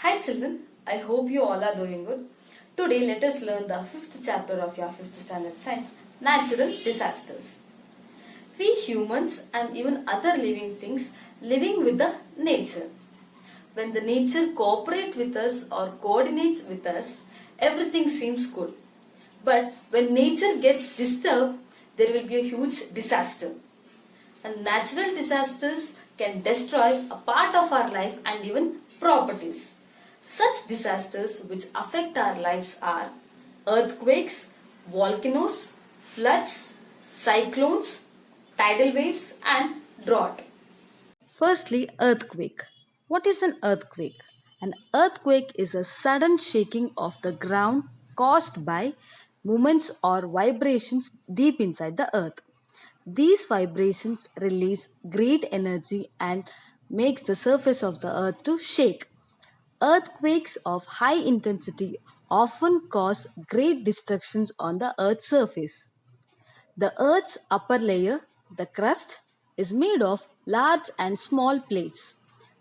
Hi children, I hope you all are doing good. Today let us learn the 5th chapter of your 5th standard science, natural disasters. We humans and even other living things living with the nature. When the nature cooperates with us or coordinates with us, everything seems good. But when nature gets disturbed, there will be a huge disaster. And natural disasters can destroy a part of our life and even properties. Such disasters which affect our lives are earthquakes, volcanoes, floods, cyclones, tidal waves and drought. Firstly, earthquake. What is an earthquake? An earthquake is a sudden shaking of the ground caused by movements or vibrations deep inside the earth. These vibrations release great energy and makes the surface of the earth to shake. Earthquakes of high intensity often cause great destructions on the earth's surface. The earth's upper layer, the crust, is made of large and small plates.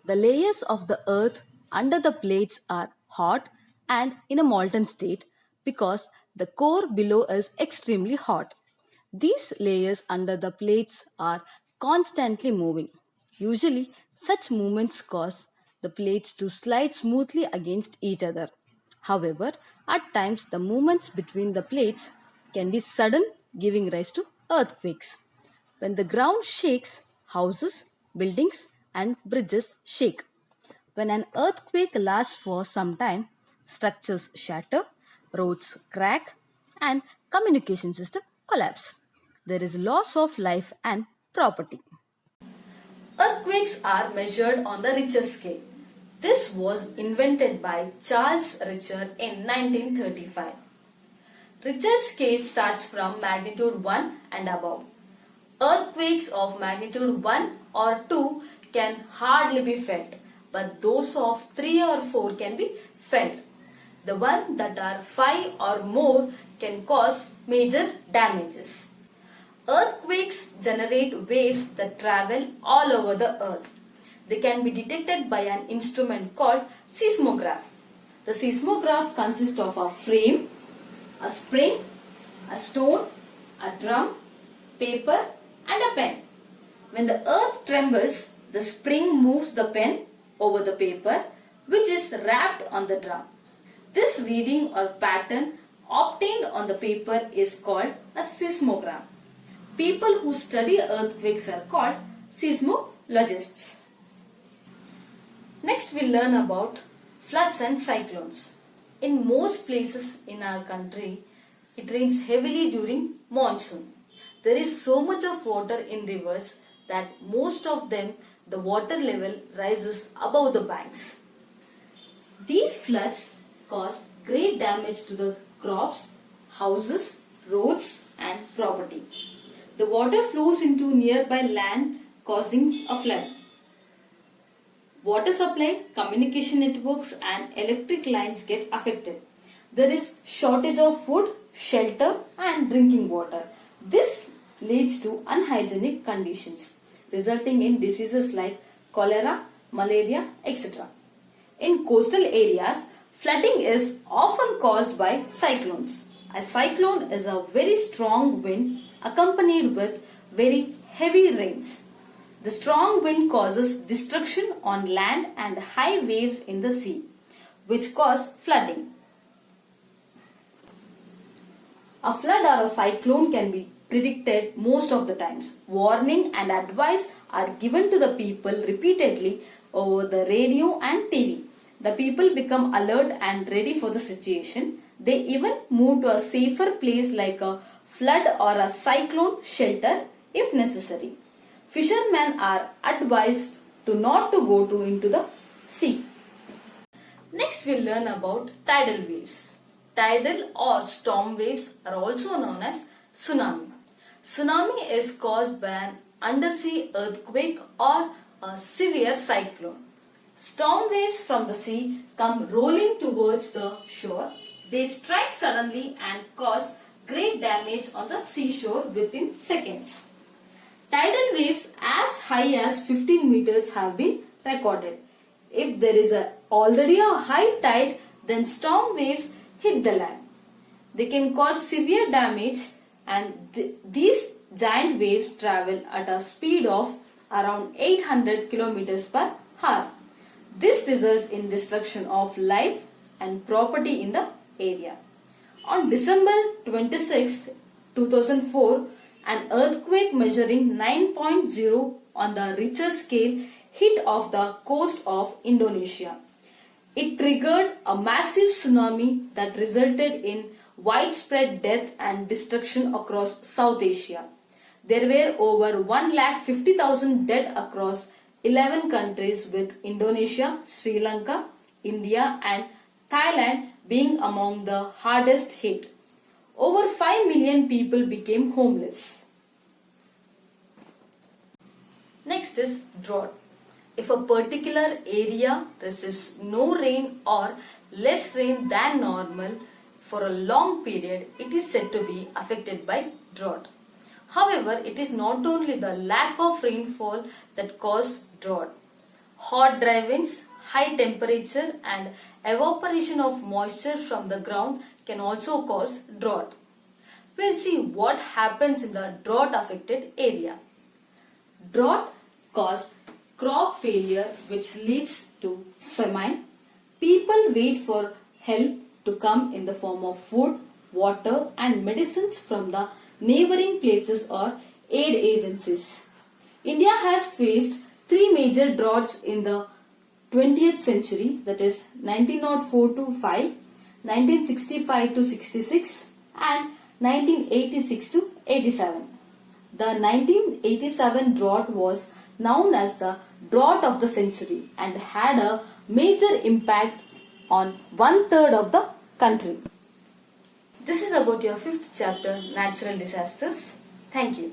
The layers of the earth under the plates are hot and in a molten state because the core below is extremely hot. These layers under the plates are constantly moving. Usually, such movements cause the plates to slide smoothly against each other. However, at times the movements between the plates can be sudden, giving rise to earthquakes. When the ground shakes, houses, buildings, and bridges shake. When an earthquake lasts for some time, structures shatter, roads crack, and communication system collapse. There is loss of life and property. Earthquakes are measured on the Richter scale. This was invented by Charles Richter in 1935. Richter scale starts from magnitude 1 and above. Earthquakes of magnitude 1 or 2 can hardly be felt, but those of 3 or 4 can be felt. The ones that are 5 or more can cause major damages. Earthquakes generate waves that travel all over the earth. They can be detected by an instrument called seismograph. The seismograph consists of a frame, a spring, a stone, a drum, paper and a pen. When the earth trembles, the spring moves the pen over the paper which is wrapped on the drum. This reading or pattern obtained on the paper is called a seismogram. People who study earthquakes are called seismologists. Next we learn about floods and cyclones. In most places in our country, it rains heavily during monsoon. There is so much of water in rivers that most of them the water level rises above the banks. These floods cause great damage to the crops, houses, roads and property. The water flows into nearby land causing a flood. Water supply, communication networks and electric lines get affected. There is shortage of food, shelter and drinking water. This leads to unhygienic conditions, resulting in diseases like cholera, malaria, etc. In coastal areas, flooding is often caused by cyclones. A cyclone is a very strong wind accompanied with very heavy rains. The strong wind causes destruction on land and high waves in the sea, which cause flooding. A flood or a cyclone can be predicted most of the times. Warning and advice are given to the people repeatedly over the radio and TV. The people become alert and ready for the situation. They even move to a safer place like a flood or a cyclone shelter if necessary. Fishermen are advised to not to go into the sea. Next we learn about tidal waves. Tidal or storm waves are also known as tsunami. Tsunami is caused by an undersea earthquake or a severe cyclone. Storm waves from the sea come rolling towards the shore. They strike suddenly and cause great damage on the seashore within seconds. Tidal waves as high as 15 meters have been recorded. If there is a already a high tide, then storm waves hit the land. They can cause severe damage, and these giant waves travel at a speed of around 800 kilometers per hour. This results in destruction of life and property in the area. On December 26, 2004, an earthquake measuring 9.0 on the Richter scale hit off the coast of Indonesia. It triggered a massive tsunami that resulted in widespread death and destruction across South Asia. There were over 150,000 dead across 11 countries, with Indonesia, Sri Lanka, India and Thailand being among the hardest hit. Over 5 million people became homeless. Next is drought. If a particular area receives no rain or less rain than normal for a long period, it is said to be affected by drought. However, it is not only the lack of rainfall that causes drought. Hot dry winds, high temperature and evaporation of moisture from the ground can also cause drought. We'll see what happens in the drought affected area. Drought causes crop failure, which leads to famine. People wait for help to come in the form of food, water and medicines from the neighboring places or aid agencies. India has faced three major droughts in the 20th century, that is 1904 to 5, 1965 to 66 and 1986 to 87. The 1987 drought was known as the drought of the century and had a major impact on 1/3 of the country. This is about your 5th chapter, Natural Disasters. Thank you.